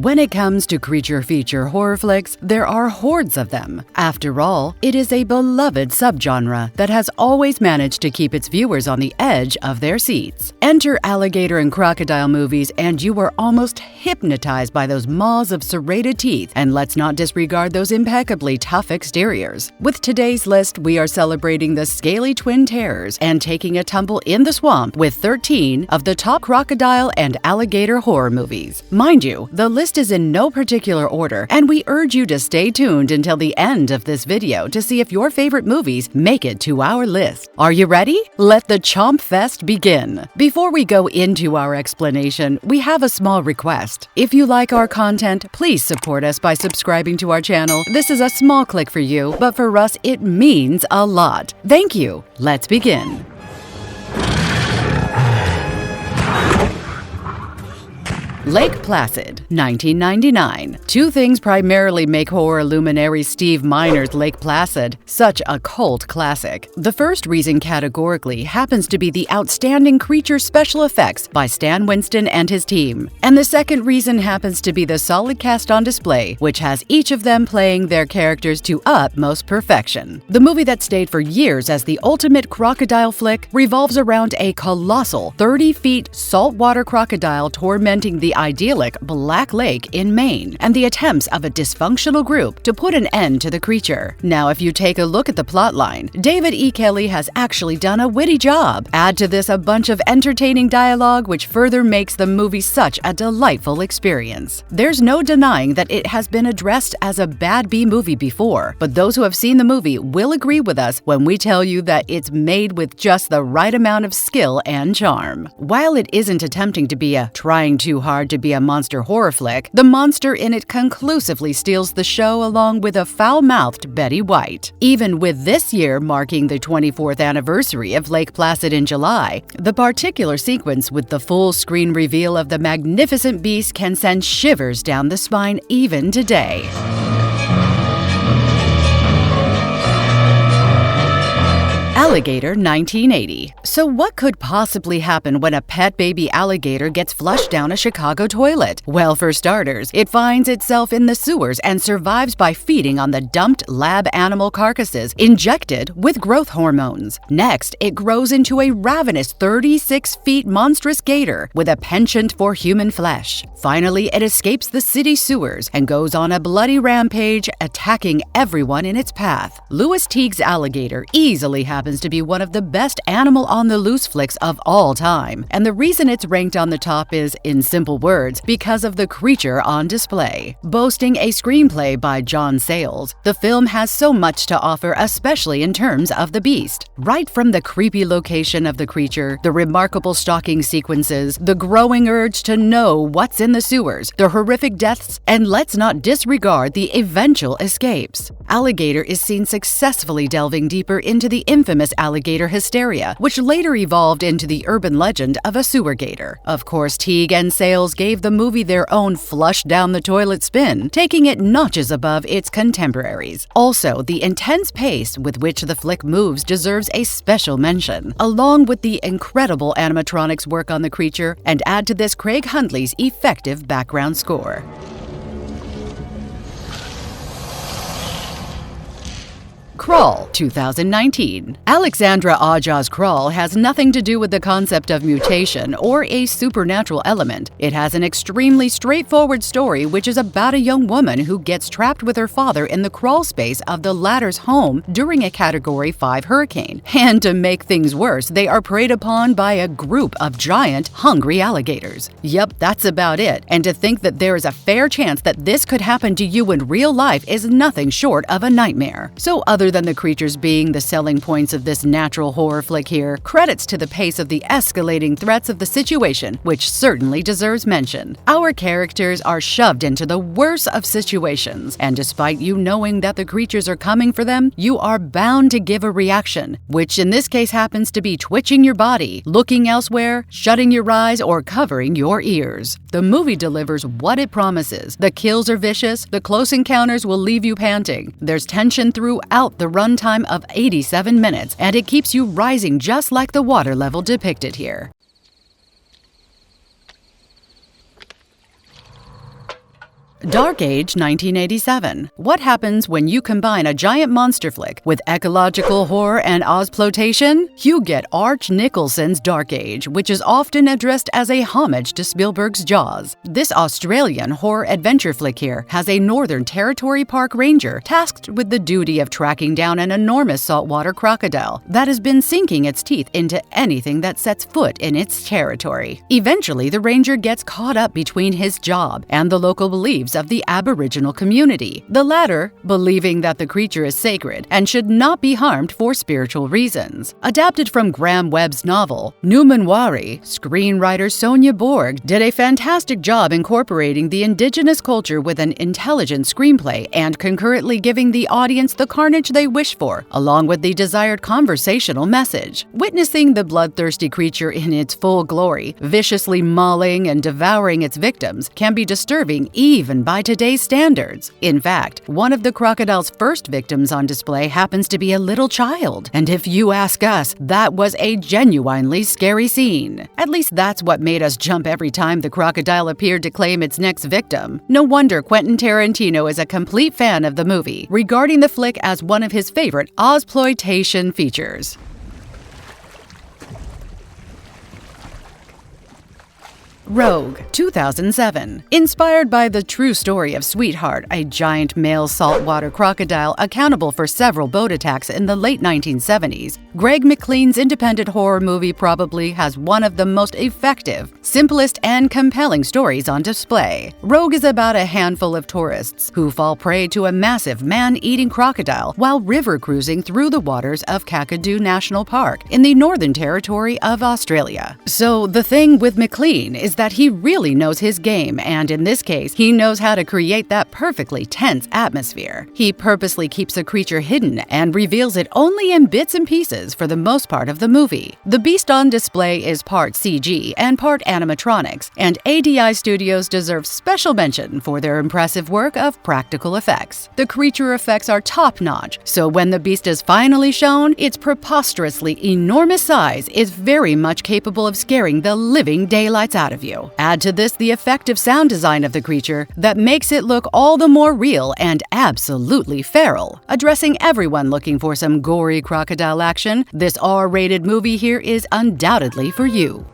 When it comes to creature feature horror flicks, there are hordes of them. After all, it is a beloved subgenre that has always managed to keep its viewers on the edge of their seats. Enter alligator and crocodile movies and you are almost hypnotized by those maws of serrated teeth, and let's not disregard those impeccably tough exteriors. With today's list, we are celebrating the scaly twin terrors and taking a tumble in the swamp with 13 of the top crocodile and alligator horror movies. Mind you, the list is in no particular order, and we urge you to stay tuned until the end of this video to see if your favorite movies make it to our list. Are you ready? Let the Chomp Fest begin. Before we go into our explanation, we have a small request. If you like our content, please support us by subscribing to our channel. This is a small click for you, but for us, it means a lot. Thank you. Let's begin. Lake Placid, 1999. Two things primarily make horror luminary Steve Miner's Lake Placid such a cult classic. The first reason categorically happens to be the outstanding creature special effects by Stan Winston and his team. And the second reason happens to be the solid cast on display, which has each of them playing their characters to utmost perfection. The movie that stayed for years as the ultimate crocodile flick revolves around a colossal 30-feet saltwater crocodile tormenting the idyllic Black Lake in Maine, and the attempts of a dysfunctional group to put an end to the creature. Now, if you take a look at the plotline, David E. Kelley has actually done a witty job. Add to this a bunch of entertaining dialogue, which further makes the movie such a delightful experience. There's no denying that it has been addressed as a bad B movie before, but those who have seen the movie will agree with us when we tell you that it's made with just the right amount of skill and charm. While it isn't attempting to be a trying too hard to be a monster horror flick, the monster in it conclusively steals the show along with a foul-mouthed Betty White. Even with this year marking the 24th anniversary of Lake Placid in July, the particular sequence with the full screen reveal of the magnificent beast can send shivers down the spine even today. Alligator, 1980. So what could possibly happen when a pet baby alligator gets flushed down a Chicago toilet? Well, for starters, it finds itself in the sewers and survives by feeding on the dumped lab animal carcasses injected with growth hormones. Next, it grows into a ravenous 36-feet monstrous gator with a penchant for human flesh. Finally, it escapes the city sewers and goes on a bloody rampage, attacking everyone in its path. Louis Teague's Alligator easily happens to be one of the best animal on the loose flicks of all time, and the reason it's ranked on the top is, in simple words, because of the creature on display. Boasting a screenplay by John Sayles, the film has so much to offer, especially in terms of the beast. Right from the creepy location of the creature, the remarkable stalking sequences, the growing urge to know what's in the sewers, the horrific deaths, and let's not disregard the eventual escapes. Alligator is seen successfully delving deeper into the infamous alligator hysteria, which later evolved into the urban legend of a sewer gator. Of course, Teague and Sayles gave the movie their own flush down the toilet spin, taking it notches above its contemporaries. Also, the intense pace with which the flick moves deserves a special mention, along with the incredible animatronics work on the creature, and add to this Craig Hundley's effective background score. Crawl, 2019. Alexandra Aja's Crawl has nothing to do with the concept of mutation or a supernatural element. It has an extremely straightforward story which is about a young woman who gets trapped with her father in the crawl space of the latter's home during a Category 5 hurricane. And to make things worse, they are preyed upon by a group of giant, hungry alligators. Yep, that's about it. And to think that there is a fair chance that this could happen to you in real life is nothing short of a nightmare. So other than the creatures being the selling points of this natural horror flick here, credits to the pace of the escalating threats of the situation, which certainly deserves mention. Our characters are shoved into the worst of situations, and despite you knowing that the creatures are coming for them, you are bound to give a reaction, which in this case happens to be twitching your body, looking elsewhere, shutting your eyes, or covering your ears. The movie delivers what it promises. The kills are vicious, the close encounters will leave you panting. There's tension throughout the runtime of 87 minutes, and it keeps you rising just like the water level depicted here. Dark Age 1987. What happens when you combine a giant monster flick with ecological horror and Ozploitation? You get Arch Nicholson's Dark Age, which is often addressed as a homage to Spielberg's Jaws. This Australian horror adventure flick here has a Northern Territory park ranger tasked with the duty of tracking down an enormous saltwater crocodile that has been sinking its teeth into anything that sets foot in its territory. Eventually, the ranger gets caught up between his job and the local beliefs of the Aboriginal community, the latter believing that the creature is sacred and should not be harmed for spiritual reasons. Adapted from Graham Webb's novel, Numenwari, screenwriter Sonia Borg did a fantastic job incorporating the indigenous culture with an intelligent screenplay and concurrently giving the audience the carnage they wish for, along with the desired conversational message. Witnessing the bloodthirsty creature in its full glory, viciously mauling and devouring its victims, can be disturbing even by today's standards. In fact, one of the crocodile's first victims on display happens to be a little child, and if you ask us, that was a genuinely scary scene. At least that's what made us jump every time the crocodile appeared to claim its next victim. No wonder Quentin Tarantino is a complete fan of the movie, regarding the flick as one of his favorite Ozploitation features. Rogue, 2007. Inspired by the true story of Sweetheart, a giant male saltwater crocodile accountable for several boat attacks in the late 1970s, Greg McLean's independent horror movie probably has one of the most effective, simplest, and compelling stories on display. Rogue is about a handful of tourists who fall prey to a massive man-eating crocodile while river cruising through the waters of Kakadu National Park in the Northern Territory of Australia. So the thing with McLean is that he really knows his game, and in this case, he knows how to create that perfectly tense atmosphere. He purposely keeps the creature hidden and reveals it only in bits and pieces for the most part of the movie. The beast on display is part CG and part animatronics, and ADI Studios deserves special mention for their impressive work of practical effects. The creature effects are top-notch, so when the beast is finally shown, its preposterously enormous size is very much capable of scaring the living daylights out of you. Add to this the effective sound design of the creature that makes it look all the more real and absolutely feral. Addressing everyone looking for some gory crocodile action, this R-rated movie here is undoubtedly for you.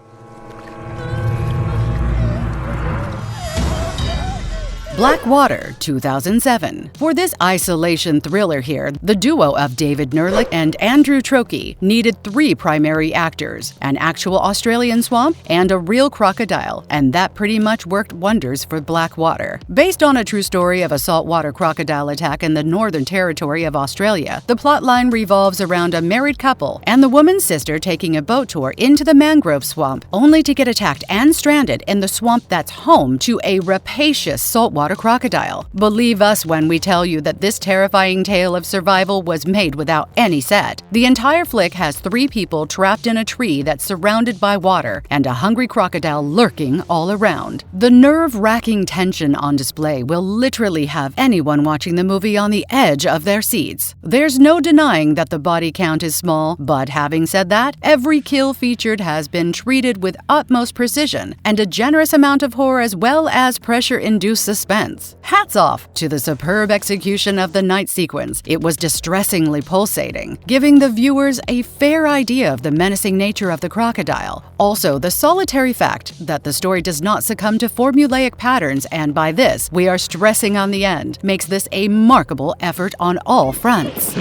Blackwater, 2007. For this isolation thriller here, the duo of David Nerlich and Andrew Trocchi needed 3 primary actors, an actual Australian swamp and a real crocodile, and that pretty much worked wonders for Blackwater. Based on a true story of a saltwater crocodile attack in the Northern Territory of Australia, the plotline revolves around a married couple and the woman's sister taking a boat tour into the mangrove swamp, only to get attacked and stranded in the swamp that's home to a rapacious saltwater crocodile. Believe us when we tell you that this terrifying tale of survival was made without any set. The entire flick has 3 people trapped in a tree that's surrounded by water and a hungry crocodile lurking all around. The nerve-wracking tension on display will literally have anyone watching the movie on the edge of their seats. There's no denying that the body count is small, but having said that, every kill featured has been treated with utmost precision and a generous amount of horror as well as pressure-induced suspense. Hats off to the superb execution of the night sequence. It was distressingly pulsating, giving the viewers a fair idea of the menacing nature of the crocodile. Also, the solitary fact that the story does not succumb to formulaic patterns, and by this, we are stressing on the end, makes this a remarkable effort on all fronts.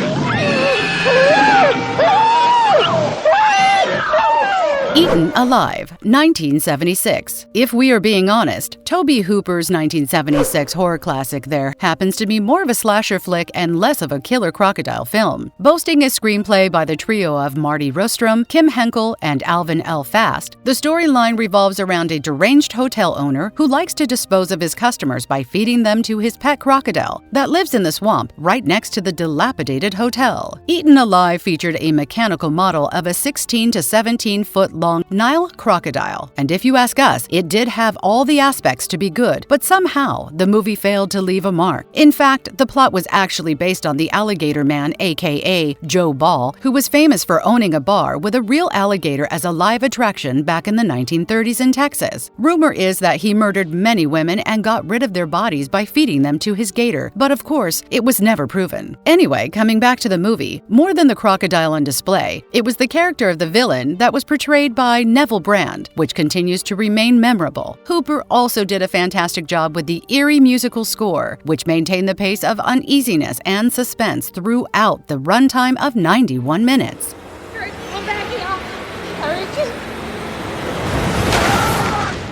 Eaten Alive, 1976. If we are being honest, Tobe Hooper's 1976 horror classic there happens to be more of a slasher flick and less of a killer crocodile film. Boasting a screenplay by the trio of Marty Rostrom, Kim Henkel, and Alvin L. Fast, the storyline revolves around a deranged hotel owner who likes to dispose of his customers by feeding them to his pet crocodile that lives in the swamp right next to the dilapidated hotel. Eaten Alive featured a mechanical model of a 16 to 17-foot long foot-long Nile crocodile. And if you ask us, it did have all the aspects to be good, but somehow the movie failed to leave a mark. In fact, the plot was actually based on the Alligator Man, aka Joe Ball, who was famous for owning a bar with a real alligator as a live attraction back in the 1930s in Texas. Rumor is that he murdered many women and got rid of their bodies by feeding them to his gator, but of course, it was never proven. Anyway, coming back to the movie, more than the crocodile on display, it was the character of the villain that was portrayed by Neville Brand, which continues to remain memorable. Hooper also did a fantastic job with the eerie musical score, which maintained the pace of uneasiness and suspense throughout the runtime of 91 minutes.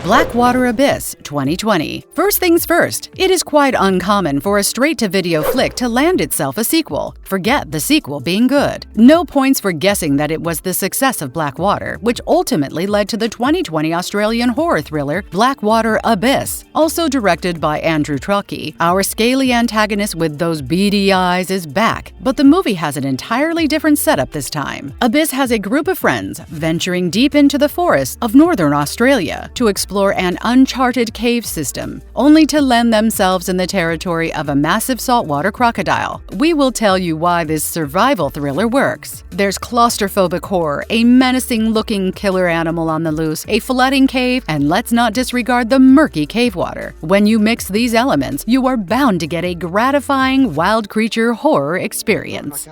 Blackwater Abyss 2020. First things first, it is quite uncommon for a straight-to-video flick to land itself a sequel. Forget the sequel being good. No points for guessing that it was the success of Blackwater, which ultimately led to the 2020 Australian horror thriller Blackwater Abyss. Also directed by Andrew Truckee, our scaly antagonist with those beady eyes is back, but the movie has an entirely different setup this time. Abyss has a group of friends venturing deep into the forests of northern Australia to explore an uncharted cave system, only to land themselves in the territory of a massive saltwater crocodile. We will tell you why this survival thriller works. There's claustrophobic horror, a menacing-looking killer animal on the loose, a flooding cave, and let's not disregard the murky cave water. When you mix these elements, you are bound to get a gratifying wild creature horror experience.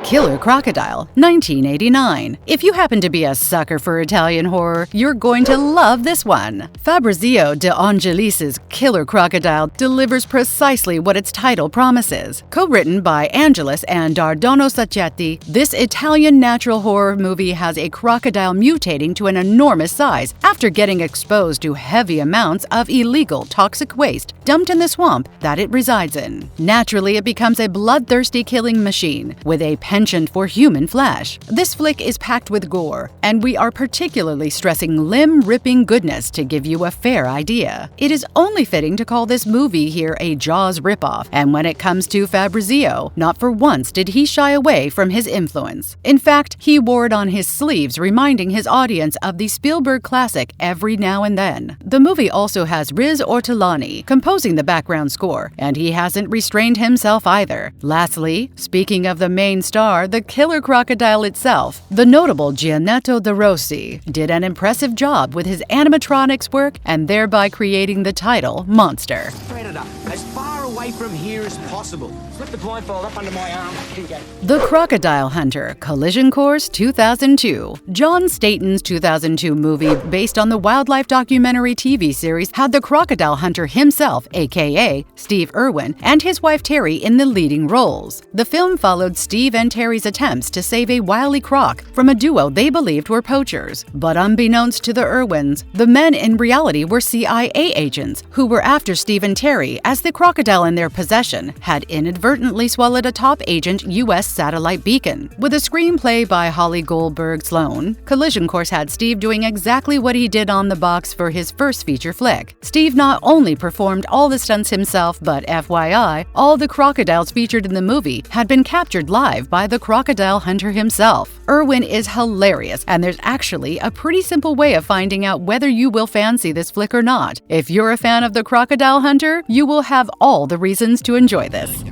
Killer Crocodile 1989. If you happen to be a sucker for Italian horror, you're going to love this one. Fabrizio De Angelis's Killer Crocodile delivers precisely what its title promises. Co-written by Angelis and Dardono Sacchetti, this Italian natural horror movie has a crocodile mutating to an enormous size after getting exposed to heavy amounts of illegal toxic waste dumped in the swamp that it resides in. Naturally, it becomes a bloodthirsty killing machine with a penchant for human flesh. This flick is packed with gore, and we are particularly stressing limb-ripping goodness to give you a fair idea. It is only fitting to call this movie here a Jaws ripoff, and when it comes to Fabrizio, not for once did he shy away from his influence. In fact, he wore it on his sleeves, reminding his audience of the Spielberg classic every now and then. The movie also has Riz Ortolani composing the background score, and he hasn't restrained himself either. Lastly, speaking of the main star, the killer crocodile itself, the notable Gianetto De Rossi did an impressive job with his animatronics work and thereby creating the title Monster. Predator, as far away from here as possible. Slip the blindfold up under my arm. The Crocodile Hunter Collision Course 2002. John Staten's 2002 movie, based on the wildlife documentary TV series, had the Crocodile Hunter himself, aka Steve Irwin, and his wife Terry in the leading roles. The film followed Steve and Terry's attempts to save a wily croc from a duo they believed were poachers. But unbeknownst to the Irwins, the men in reality were CIA agents who were after Steve and Terry, as the crocodile in their possession had inadvertently swallowed a top agent U.S. satellite beacon. With a screenplay by Holly Goldberg Sloan, Collision Course had Steve doing exactly what he did on the box for his first feature flick. Steve not only performed all the stunts himself, but FYI, all the crocodiles featured in the movie had been captured live by the Crocodile Hunter himself. Irwin is hilarious, and there's actually a pretty simple way of finding out whether you will fancy this flick or not. If you're a fan of the Crocodile Hunter, you will have all the reasons to enjoy this.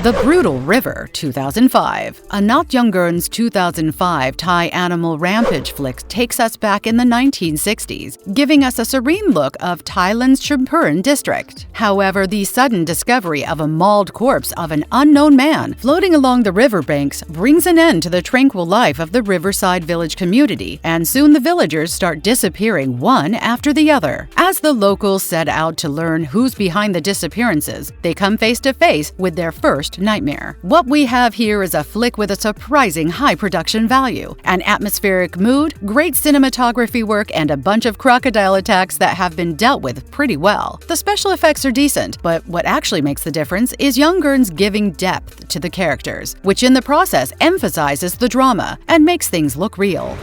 The Brutal River 2005. Anat Youngern's 2005 Thai animal Rampage flick takes us back in the 1960s, giving us a serene look of Thailand's Chumphon district. However, the sudden discovery of a mauled corpse of an unknown man floating along the riverbanks brings an end to the tranquil life of the riverside village community, and soon the villagers start disappearing one after the other. As the locals set out to learn who's behind the disappearances, they come face to face with their first nightmare. What we have here is a flick with a surprising high production value, an atmospheric mood, great cinematography work, and a bunch of crocodile attacks that have been dealt with pretty well. The special effects are decent, but what actually makes the difference is Youngern's giving depth to the characters, which in the process emphasizes the drama and makes things look real.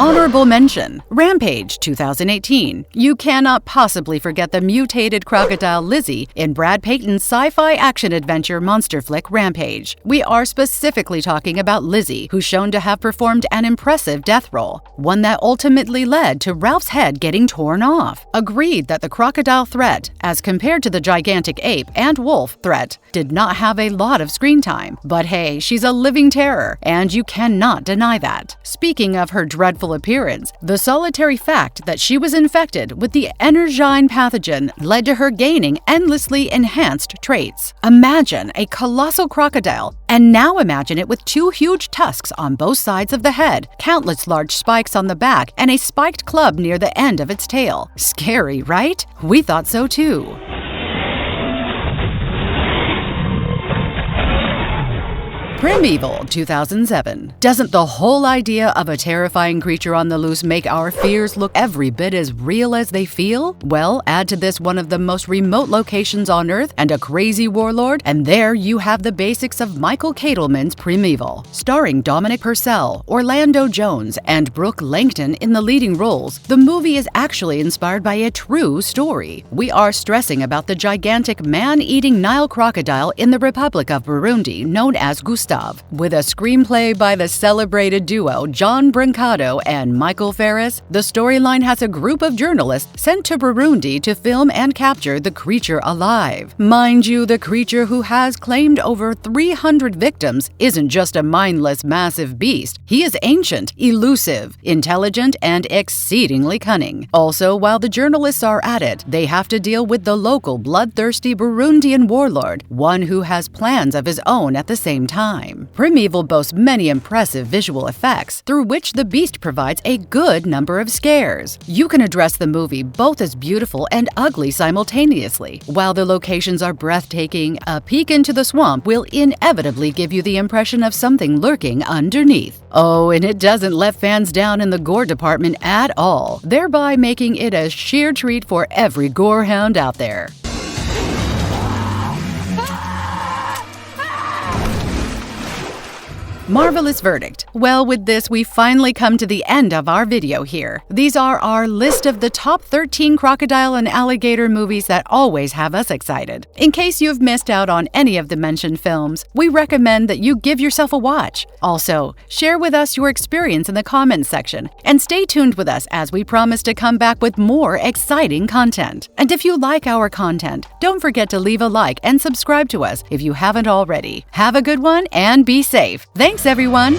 Honorable mention, Rampage 2018. You cannot possibly forget the mutated crocodile Lizzie in Brad Payton's sci-fi action-adventure monster flick Rampage. We are specifically talking about Lizzie, who's shown to have performed an impressive death roll, one that ultimately led to Ralph's head getting torn off. Agreed that the crocodile threat, as compared to the gigantic ape and wolf threat, did not have a lot of screen time. But hey, she's a living terror, and you cannot deny that. Speaking of her dreadful appearance, the solitary fact that she was infected with the Energyne pathogen led to her gaining endlessly enhanced traits. Imagine a colossal crocodile, and now imagine it with 2 huge tusks on both sides of the head, countless large spikes on the back, and a spiked club near the end of its tail. Scary, right? We thought so too. Primeval 2007. Doesn't the whole idea of a terrifying creature on the loose make our fears look every bit as real as they feel? Well, add to this one of the most remote locations on Earth and a crazy warlord, and there you have the basics of Michael Catelman's Primeval. Starring Dominic Purcell, Orlando Jones, and Brooke Langton in the leading roles, the movie is actually inspired by a true story. We are stressing about the gigantic man-eating Nile crocodile in the Republic of Burundi known as Gustav, with a screenplay by the celebrated duo John Brancato and Michael Ferris. The storyline has a group of journalists sent to Burundi to film and capture the creature alive. Mind you, the creature who has claimed over 300 victims isn't just a mindless, massive beast. He is ancient, elusive, intelligent, and exceedingly cunning. Also, while the journalists are at it, they have to deal with the local bloodthirsty Burundian warlord, one who has plans of his own at the same time. Primeval boasts many impressive visual effects, through which the beast provides a good number of scares. You can address the movie both as beautiful and ugly simultaneously. While the locations are breathtaking, a peek into the swamp will inevitably give you the impression of something lurking underneath. Oh, and it doesn't let fans down in the gore department at all, thereby making it a sheer treat for every gorehound out there. Marvelous verdict. Well, with this, we finally come to the end of our video here. These are our list of the top 13 crocodile and alligator movies that always have us excited. In case you've missed out on any of the mentioned films, we recommend that you give yourself a watch. Also, share with us your experience in the comments section, and stay tuned with us as we promise to come back with more exciting content. And if you like our content, don't forget to leave a like and subscribe to us if you haven't already. Have a good one and be safe. Thanks, everyone!